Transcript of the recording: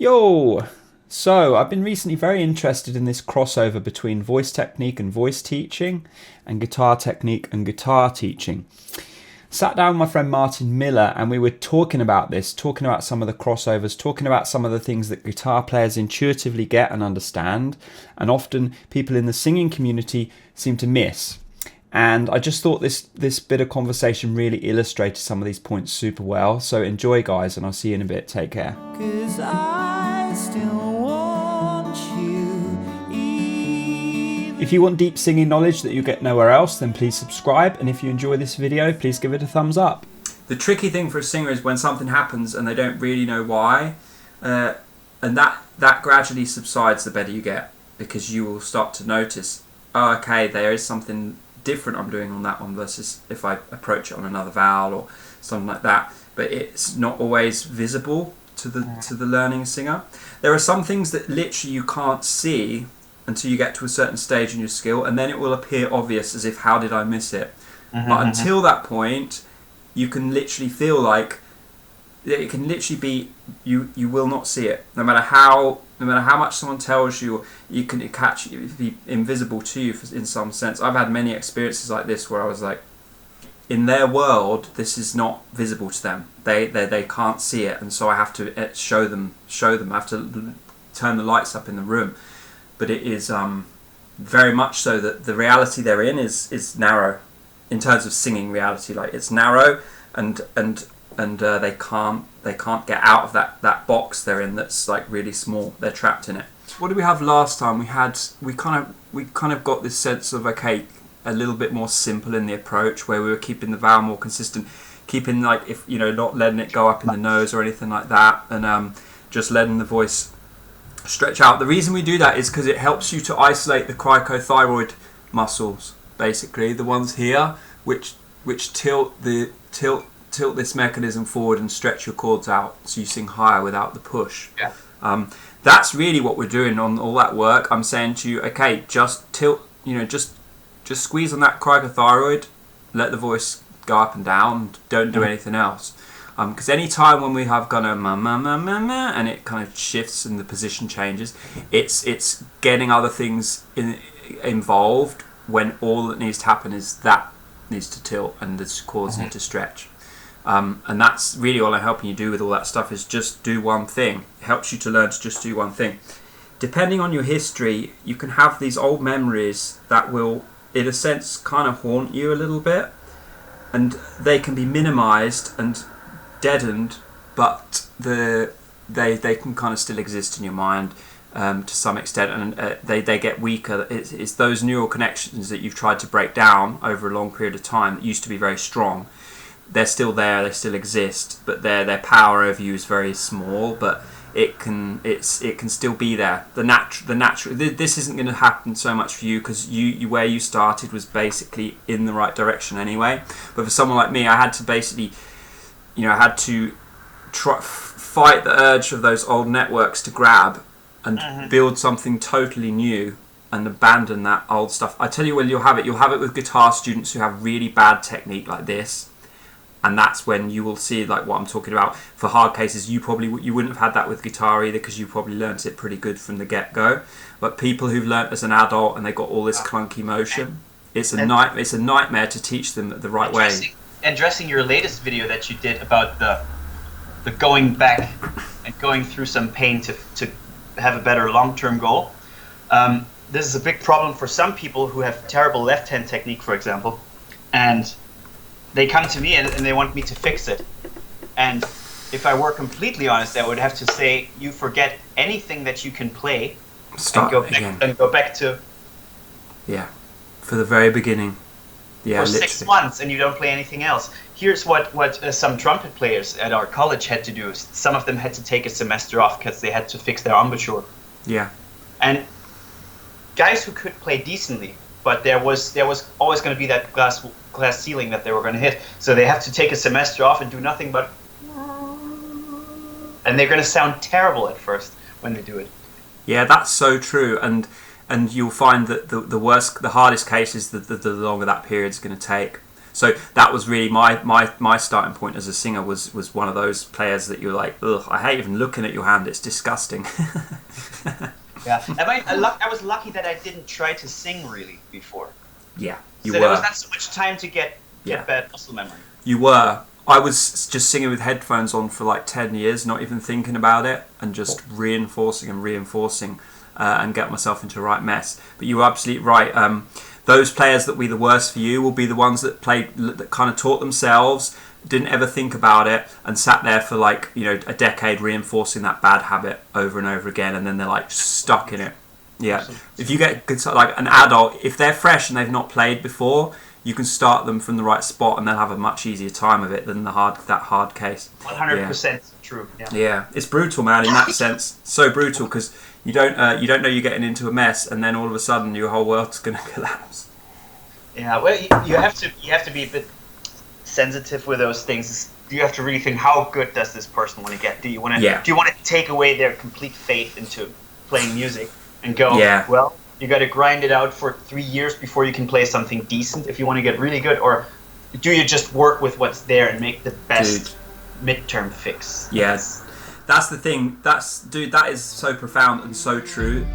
Yo! So, I've been recently very interested in this crossover between voice technique and voice teaching, and guitar technique and guitar teaching. Sat down with my friend Martin Miller and we were talking about this, talking about some of the crossovers, talking about some of the things that guitar players intuitively get and understand, and often people in the singing community seem to miss. And I just thought this bit of conversation really illustrated some of these points super well. So enjoy, guys, and I'll see you in a bit. Take care. 'Cause I still want you. If you want deep singing knowledge that you get nowhere else, then please subscribe. And if you enjoy this video, please give it a thumbs up. The tricky thing for a singer is when something happens and they don't really know why. And that gradually subsides the better you get, because you will start to notice, oh, okay, there is something different I'm doing on that one versus if I approach it on another vowel or something like that, but it's not always visible to the learning singer. There are some things that literally you can't see until you get to a certain stage in your skill, and then it will appear obvious as if, how did I miss it? But until that point, you can literally feel like it can literally be you will not see it, no matter how much someone tells you. You can catch it be invisible to you in some sense. I've had many experiences like this where I was like, in their world, this is not visible to them. They can't see it, and so I have to show them. I have to turn the lights up in the room. But it is very much so that the reality they're in is narrow, in terms of singing reality. Like, it's narrow, and they can't get out of that box they're in that's like really small. They're trapped in it. What did we have last time? We kind of got this sense of, okay, a little bit more simple in the approach, where we were keeping the vowel more consistent, keeping, like, if not letting it go up in the nose or anything like that, and just letting the voice stretch out. The reason we do that is because it helps you to isolate the cricothyroid muscles, basically the ones here which tilt this mechanism forward and stretch your chords out, so you sing higher without the push. Yeah. That's really what we're doing on all that work. I'm saying to you, okay, just tilt, just squeeze on that cricothyroid, let the voice go up and down, don't do anything else. Because any time when we have gone a ma ma ma ma ma and it kind of shifts and the position changes, it's getting other things involved, when all that needs to happen is that needs to tilt and the chords need to stretch. And that's really all I'm helping you do with all that stuff, is just do one thing. It helps you to learn to just do one thing. Depending on your history, you can have these old memories that will, in a sense, kind of haunt you a little bit, and they can be minimized and deadened, but they can kind of still exist in your mind to some extent, and they get weaker. It's those neural connections that you've tried to break down over a long period of time that used to be very strong. They're still there, they still exist, but their power over you is very small. But it can still be there. The natural. This isn't going to happen so much for you, because you where you started was basically in the right direction anyway. But for someone like me, I had to basically, I had to fight the urge of those old networks to grab and build something totally new and abandon that old stuff. I tell you, when you'll have it with guitar students who have really bad technique like this. And that's when you will see, like, what I'm talking about. For hard cases, you wouldn't have had that with guitar either, because you probably learnt it pretty good from the get-go. But people who've learnt as an adult and they got all this clunky motion, it's a nightmare to teach them the right way. Addressing your latest video that you did about the going back and going through some pain to have a better long-term goal. This is a big problem for some people who have terrible left-hand technique, for example, and they come to me and they want me to fix it. And if I were completely honest, I would have to say, you forget anything that you can play. Start and go back to... Yeah, for the very beginning. Yeah, for literally 6 months, and you don't play anything else. Here's what some trumpet players at our college had to do. Some of them had to take a semester off because they had to fix their embouchure. Yeah. And guys who could play decently, but there was always going to be that glass ceiling that they were going to hit. So they have to take a semester off and do nothing but... And they're going to sound terrible at first when they do it. Yeah, that's so true. And you'll find that the hardest case is the longer that period's going to take. So that was really my starting point as a singer, was one of those players that you're like, ugh, I hate even looking at your hand, it's disgusting. Yeah, I was lucky that I didn't try to sing really before. Yeah, so there was not so much time to get bad muscle memory. You were. I was just singing with headphones on for like 10 years, not even thinking about it, and just reinforcing and get myself into the right mess. But you were absolutely right. Those players that will be the worst for you will be the ones that kind of taught themselves, didn't ever think about it, and sat there for like, you know, a decade reinforcing that bad habit over and over again, and then they're like stuck in it. Yeah. If you get like an adult, if they're fresh and they've not played before, you can start them from the right spot, and they'll have a much easier time of it than that hard case. 100% true. Yeah, it's brutal, man. In that sense, so brutal, because you don't know you're getting into a mess, and then all of a sudden your whole world's going to collapse. Yeah, well, you have to be a bit sensitive with those things. You have to really think, how good does this person want to get? Do you want to take away their complete faith into playing music and go, well, you got to grind it out for 3 years before you can play something decent if you want to get really good? Or do you just work with what's there and make the best midterm fix? Yes. That's the thing. That is so profound and so true.